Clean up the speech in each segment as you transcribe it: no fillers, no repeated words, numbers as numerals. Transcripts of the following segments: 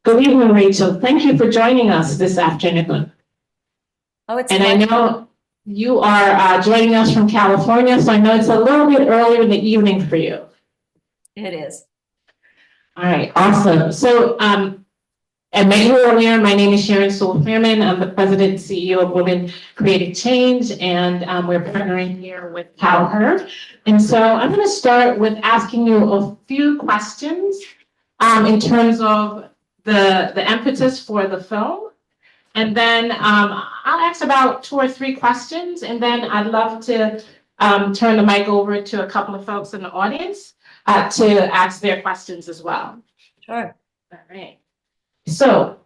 Good evening, Rachel. Thank you for joining us this afternoon. Oh, it's And I my know you are joining us from California, so I know it's a little bit earlier in the evening for you. It is. All right, awesome. So I met you earlier. My name is Sharon Sewell-Fairman. I'm the president and CEO of Women Creating Change, and we're partnering here with PowHer. And so I'm going to start with asking you a few questions in terms of the impetus for the film. And then I'll ask about 2 or 3 questions, and then I'd love to turn the mic over to a couple of folks in the audience to ask their questions as well. Sure. All right. So,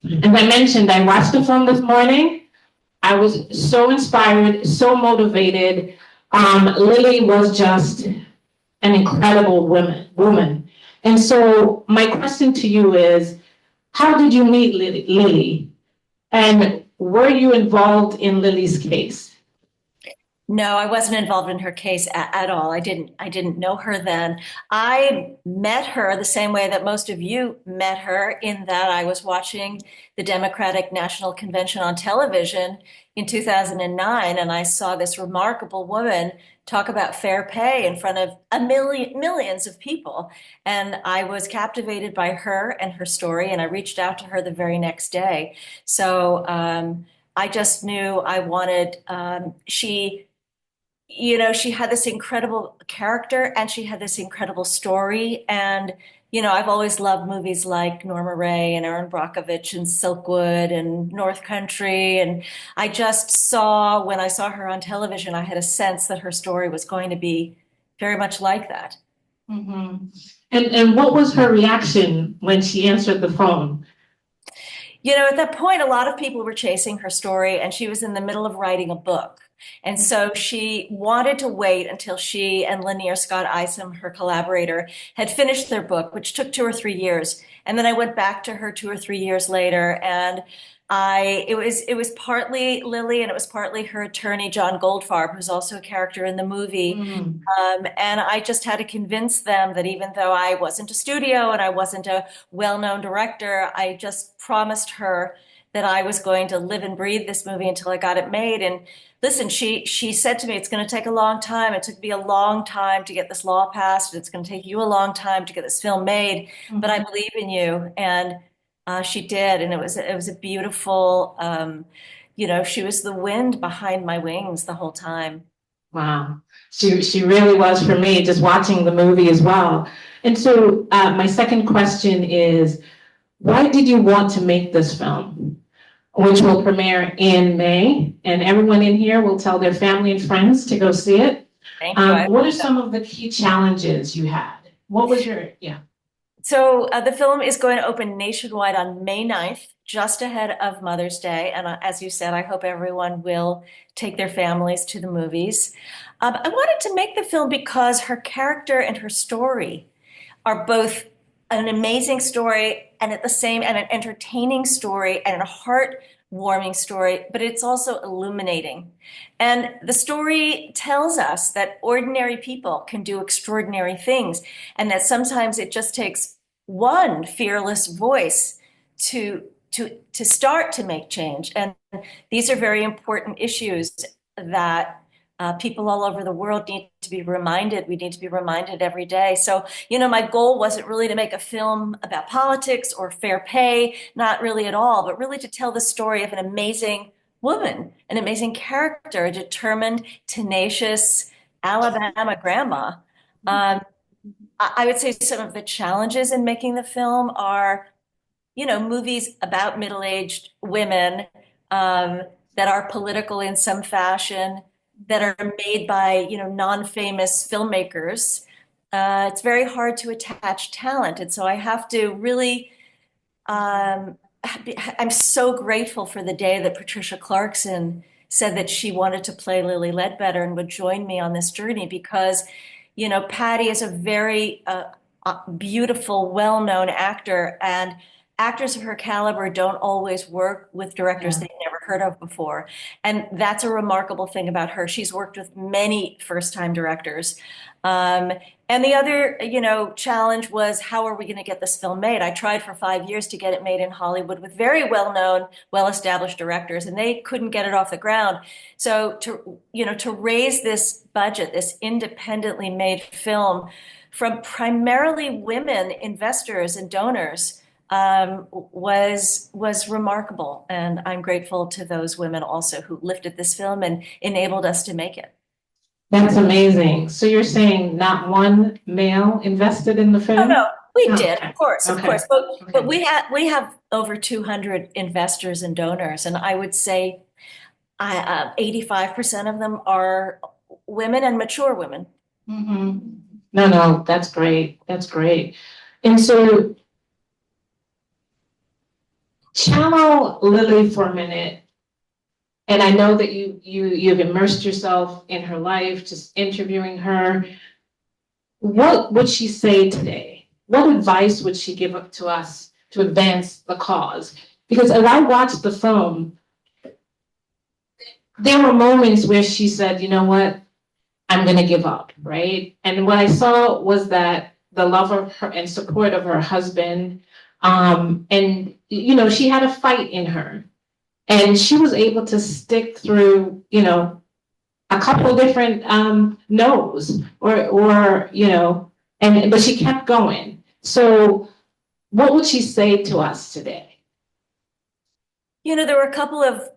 as I mentioned, I watched the film this morning. I was so inspired, so motivated. Lilly was just an incredible woman. And so my question to you is, how did you meet Lilly? And were you involved in Lilly's case? No, I wasn't involved in her case at all. I didn't know her then. I met her the same way that most of you met her, in that I was watching the Democratic National Convention on television in 2009, and I saw this remarkable woman talk about fair pay in front of millions of people. And I was captivated by her and her story, and I reached out to her the very next day. So I just knew I wanted, she had this incredible character and she had this incredible story. And, I've always loved movies like Norma Ray and Erin Brockovich and Silkwood and North Country. And I just saw, when I saw her on television, I had a sense that her story was going to be very much like that. Mm-hmm. And what was her reaction when she answered the phone? At that point, a lot of people were chasing her story, and she was in the middle of writing a book. And so she wanted to wait until she and Lanier Scott Isom, her collaborator, had finished their book, which took 2 or 3 years. And then I went back to her 2 or 3 years later, and it was partly Lilly, and it was partly her attorney, John Goldfarb, who's also a character in the movie. Mm. And I just had to convince them that even though I wasn't a studio and I wasn't a well-known director, I just promised her that I was going to live and breathe this movie until I got it made. And listen, she said to me, it's going to take a long time. It took me a long time to get this law passed. It's going to take you a long time to get this film made, but I believe in you. And she did, and it was a beautiful, she was the wind behind my wings the whole time. Wow. She really was for me, just watching the movie as well. And so my second question is, why did you want to make this film, which will premiere in May, and everyone in here will tell their family and friends to go see it? Thank you. What are some of the key challenges you had? What was yeah. So the film is going to open nationwide on May 9th, just ahead of Mother's Day. And as you said, I hope everyone will take their families to the movies. I wanted to make the film because her character and her story are both an amazing story and an entertaining story and a heartwarming story, but it's also illuminating. And the story tells us that ordinary people can do extraordinary things, and that sometimes it just takes one fearless voice to start to make change. And these are very important issues that people all over the world need to be reminded. We need to be reminded every day. So, my goal wasn't really to make a film about politics or fair pay, not really at all, but really to tell the story of an amazing woman, an amazing character, a determined, tenacious Alabama grandma. I would say some of the challenges in making the film are, movies about middle-aged women that are political in some fashion, that are made by, non-famous filmmakers. It's very hard to attach talent. And so I have to really, I'm so grateful for the day that Patricia Clarkson said that she wanted to play Lilly Ledbetter and would join me on this journey, because, Patty is a very beautiful, well-known actor, and actors of her caliber don't always work with directors they've never heard of before. And that's a remarkable thing about her. She's worked with many first-time directors. And the other, challenge was, how are we going to get this film made? I tried for 5 years to get it made in Hollywood with very well-known, well-established directors, and they couldn't get it off the ground. So to raise this budget, this independently made film from primarily women investors and donors, was remarkable. And I'm grateful to those women also who lifted this film and enabled us to make it. That's amazing. So you're saying not one male invested in the Oh, film? no, we Oh, did, okay. of course, of Okay. course. But Okay. we have over 200 investors and donors, and I would say 85% of them are women and mature women. Mhm. No, that's great. That's great. And so channel Lilly for a minute. And I know that you've immersed yourself in her life, just interviewing her. What would she say today? What advice would she give up to us to advance the cause? Because as I watched the film, there were moments where she said, you know what, I'm going to give up, right? And what I saw was that the love of her and support of her husband, and, she had a fight in her. And she was able to stick through, a couple different no's, but she kept going. So what would she say to us today? There were a couple of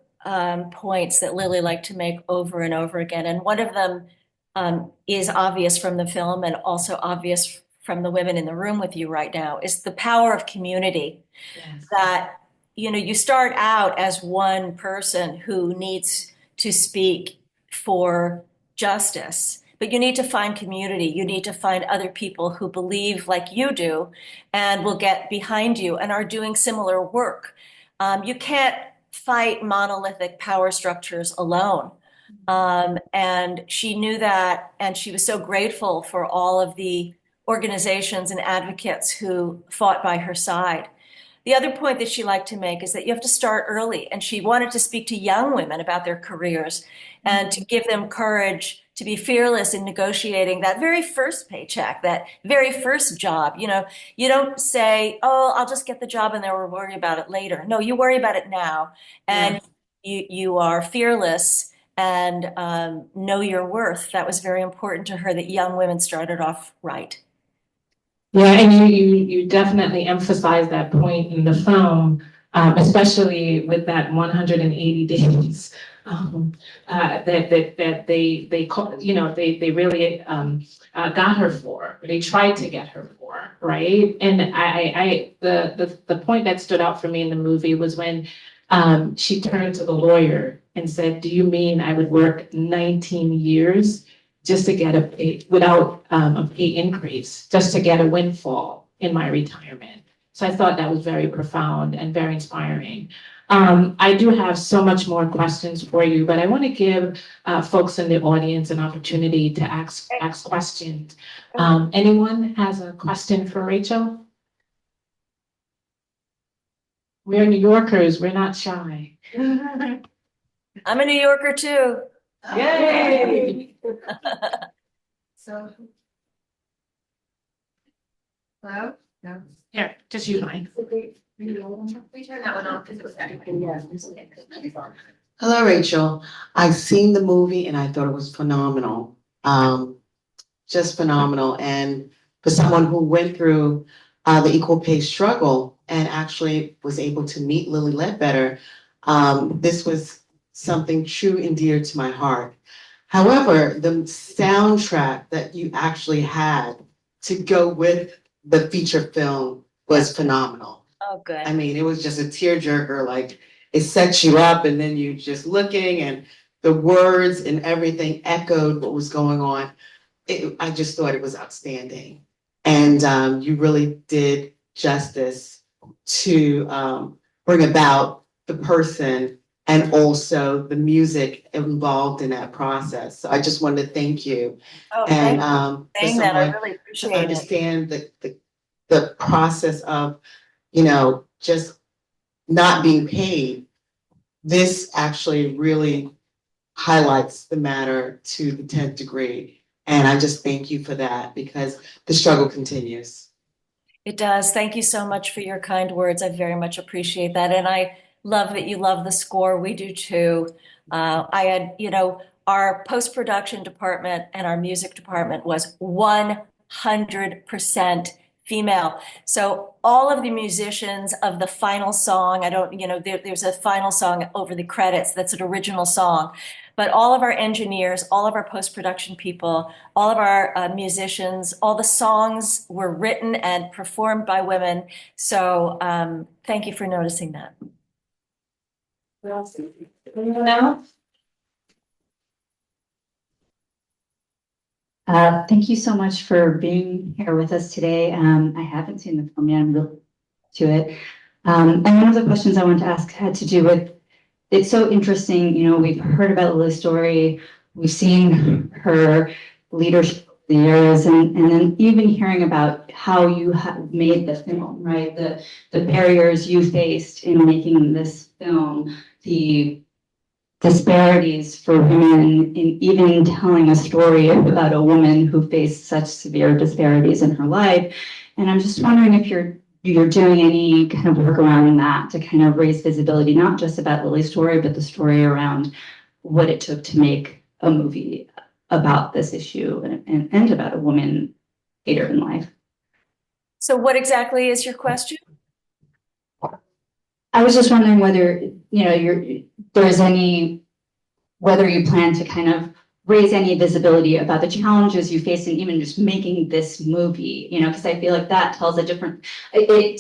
points that Lilly liked to make over and over again. And one of them is obvious from the film and also obvious from the women in the room with you right now, is the power of community. Yes. That, you start out as one person who needs to speak for justice, but you need to find community. You need to find other people who believe like you do and will get behind you and are doing similar work. You can't fight monolithic power structures alone. And she knew that, and she was so grateful for all of the organizations and advocates who fought by her side. The other point that she liked to make is that you have to start early, and she wanted to speak to young women about their careers and to give them courage to be fearless in negotiating that very first paycheck, that very first job. You don't say, oh, I'll just get the job and then we'll worry about it later. No, you worry about it now, and you are fearless and know your worth. That was very important to her, that young women started off right. Yeah, and you definitely emphasize that point in the film, especially with that 180 days that they really got her for. They tried to get her for, right? And the point that stood out for me in the movie was when she turned to the lawyer and said, "Do you mean I would work 19 years?" just to get a pay, without a pay increase, just to get a windfall in my retirement. So I thought that was very profound and very inspiring. I do have so much more questions for you, but I want to give folks in the audience an opportunity to ask questions. Anyone has a question for Rachel? We're New Yorkers, we're not shy. I'm a New Yorker too. Yay! So, hello? No. Here, just you, Mike. We turn that one off because it was acting. Hello, Rachel. I've seen the movie and I thought it was phenomenal. Just phenomenal. And for someone who went through the equal pay struggle and actually was able to meet Lilly Ledbetter, this was something true and dear to my heart. However, the soundtrack that you actually had to go with the feature film was phenomenal. Oh, good. I mean, it was just a tearjerker. Like, it sets you up, and then you just looking, and the words and everything echoed what was going on. I just thought it was outstanding, and you really did justice to bring about the person and also the music involved in that process. So I just wanted to thank you. Oh, And saying that, I really appreciate to it. understand the process of, just not being paid this actually really highlights the matter to the 10th degree. And I just thank you for that because the struggle continues. It does. Thank you so much for your kind words. I very much appreciate that. And I love that you love the score. We do too. I had, our post-production department and our music department was 100% female. So all of the musicians of the final song, I don't, there's a final song over the credits that's an original song. But all of our engineers, all of our post-production people, all of our musicians, all the songs were written and performed by women. So thank you for noticing that. Anyone else? Thank you so much for being here with us today. I haven't seen the film yet. I'm really to it. And one of the questions I wanted to ask had to do with, it's so interesting, we've heard about Lily's story, we've seen her leadership over the years, and then even hearing about how you have made the film, right? The barriers you faced in making this film, the disparities for women in even telling a story about a woman who faced such severe disparities in her life. And I'm just wondering if you're doing any kind of work around that to kind of raise visibility, not just about Lily's story, but the story around what it took to make a movie about this issue and about a woman later in life. So what exactly is your question? I was just wondering whether, whether you plan to kind of raise any visibility about the challenges you face in even just making this movie, because I feel like that tells it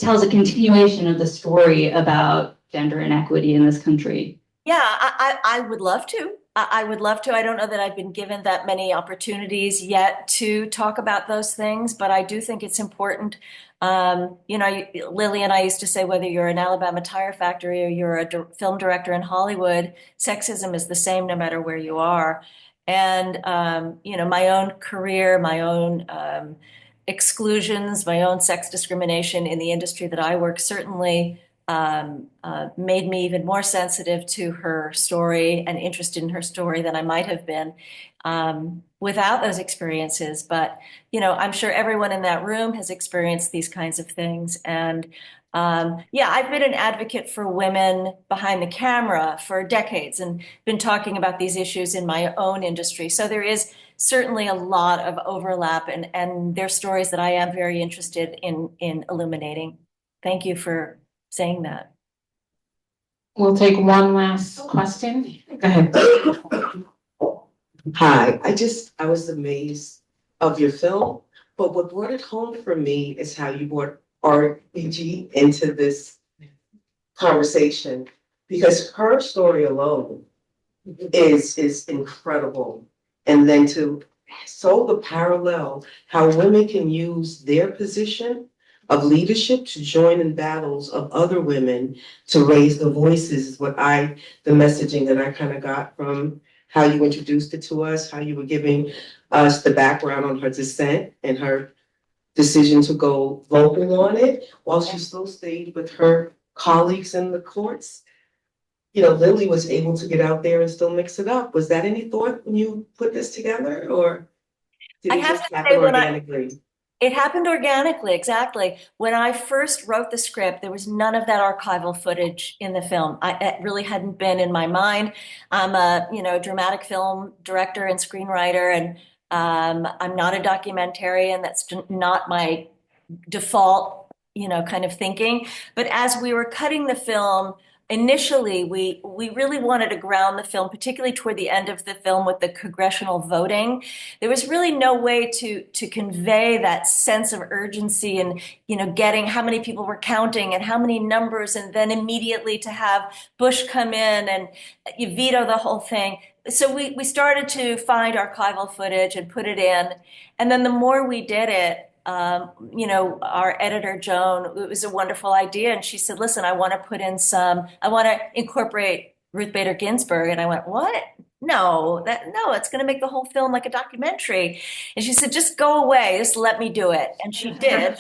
tells a continuation of the story about gender inequity in this country. Yeah, I would love to. I would love to. I don't know that I've been given that many opportunities yet to talk about those things, but I do think it's important. Lilly and I used to say, whether you're an Alabama tire factory or you're a film director in Hollywood, sexism is the same no matter where you are. And, my own career, my own exclusions, my own sex discrimination in the industry that I work certainly made me even more sensitive to her story and interested in her story than I might have been without those experiences. But, I'm sure everyone in that room has experienced these kinds of things. And I've been an advocate for women behind the camera for decades and been talking about these issues in my own industry. So there is certainly a lot of overlap, and there are stories that I am very interested in illuminating. Thank you for saying that. We'll take one last question. Go ahead. Hi, I was amazed of your film, but what brought it home for me is how you brought RPG into this conversation, because her story alone is incredible. And then to show the parallel, how women can use their position of leadership to join in battles of other women to raise the voices is the messaging that I kind of got from how you introduced it to us, how you were giving us the background on her dissent and her decision to go vocal on it, while she still stayed with her colleagues in the courts. Lilly was able to get out there and still mix it up. Was that any thought when you put this together, or did I it have just to happen say, organically? It happened organically, exactly. When I first wrote the script, there was none of that archival footage in the film. It really hadn't been in my mind. I'm a, dramatic film director and screenwriter, and I'm not a documentarian. That's not my default, kind of thinking. But as we were cutting the film, initially, we really wanted to ground the film, particularly toward the end of the film with the congressional voting. There was really no way to convey that sense of urgency and, getting how many people were counting and how many numbers, and then immediately to have Bush come in and you veto the whole thing. So we started to find archival footage and put it in. And then the more we did it, our editor, Joan, it was a wonderful idea. And she said, listen, I want to incorporate Ruth Bader Ginsburg. And I went, what? No, it's going to make the whole film like a documentary. And she said, just go away. Just let me do it. And she did.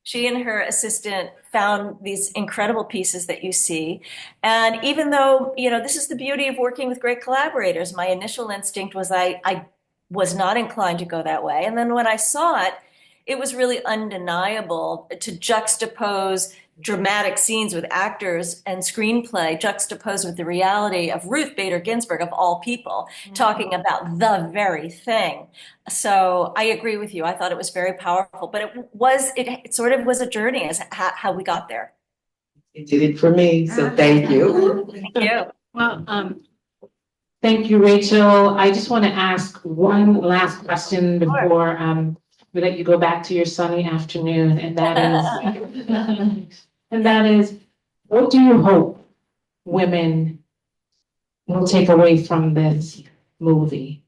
She and her assistant found these incredible pieces that you see. And even though, this is the beauty of working with great collaborators, my initial instinct was I was not inclined to go that way. And then when I saw it, it was really undeniable to juxtapose dramatic scenes with actors and screenplay juxtaposed with the reality of Ruth Bader Ginsburg, of all people, talking about the very thing. So I agree with you. I thought it was very powerful, but it sort of was a journey as how we got there. You did it for me, so thank you. Thank you. Well, thank you, Rachel. I just want to ask one last question before we let you go back to your sunny afternoon, and that is, what do you hope women will take away from this movie?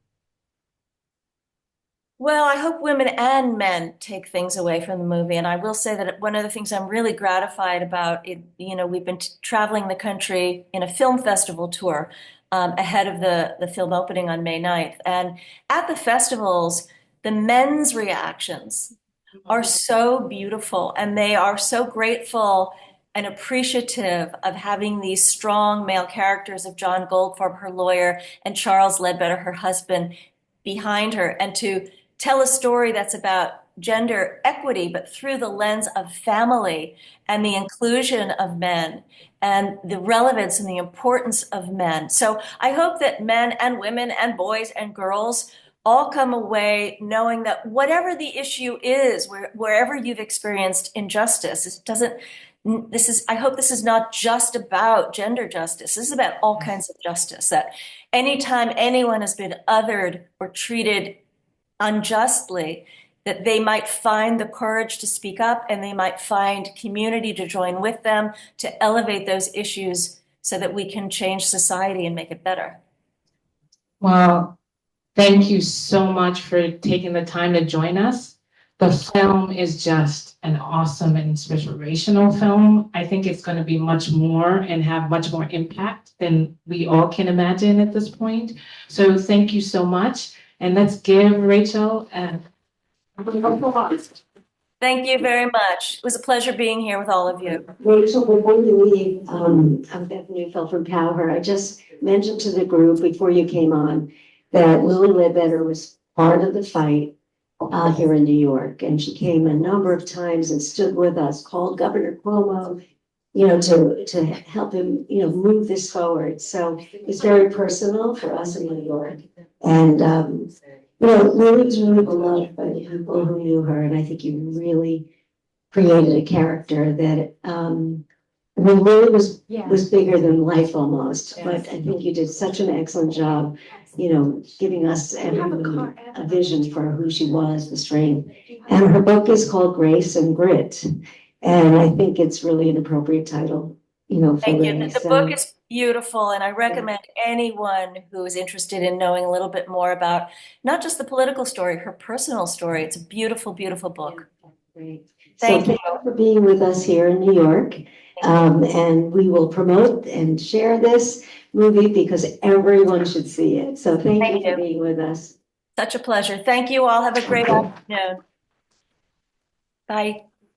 Well, I hope women and men take things away from the movie. And I will say that one of the things I'm really gratified about it, we've been traveling the country in a film festival tour ahead of the film opening on May 9th. And at the festivals, the men's reactions are so beautiful, and they are so grateful and appreciative of having these strong male characters of John Goldfarb, her lawyer, and Charles Ledbetter, her husband, behind her, and to tell a story that's about gender equity, but through the lens of family and the inclusion of men and the relevance and the importance of men. So I hope that men and women and boys and girls all come away knowing that whatever the issue is, wherever you've experienced injustice, I hope this is not just about gender justice. This is about all kinds of justice, that anytime anyone has been othered or treated unjustly, that they might find the courage to speak up, and they might find community to join with them to elevate those issues so that we can change society and make it better. Well, thank you so much for taking the time to join us. The film is just an awesome and inspirational film. I think it's going to be much more and have much more impact than we all can imagine at this point. So thank you so much. And let's give Rachel a applause. Thank you very much. It was a pleasure being here with all of you. Rachel, before you leave, I'm Beth Neufeld from PowHer. I just mentioned to the group before you came on that Lilly Ledbetter was part of the fight here in New York, and she came a number of times and stood with us, called Governor Cuomo, to help him, move this forward. So it's very personal for us in New York. And, Lily was really beloved by the people who knew her. And I think you really created a character that, Lily was bigger than life almost. But I think you did such an excellent job, giving us everyone a vision for who she was, the strength. And her book is called Grace and Grit. And I think it's really an appropriate title, for Thank you. Lily. The book is beautiful, and I recommend anyone who is interested in knowing a little bit more about not just the political story, her personal story. It's a beautiful, beautiful book. Great. Thank you for being with us here in New York. And we will promote and share this movie because everyone should see it. So thank you for being with us. Such a pleasure. Thank you all. Have a great afternoon. Bye.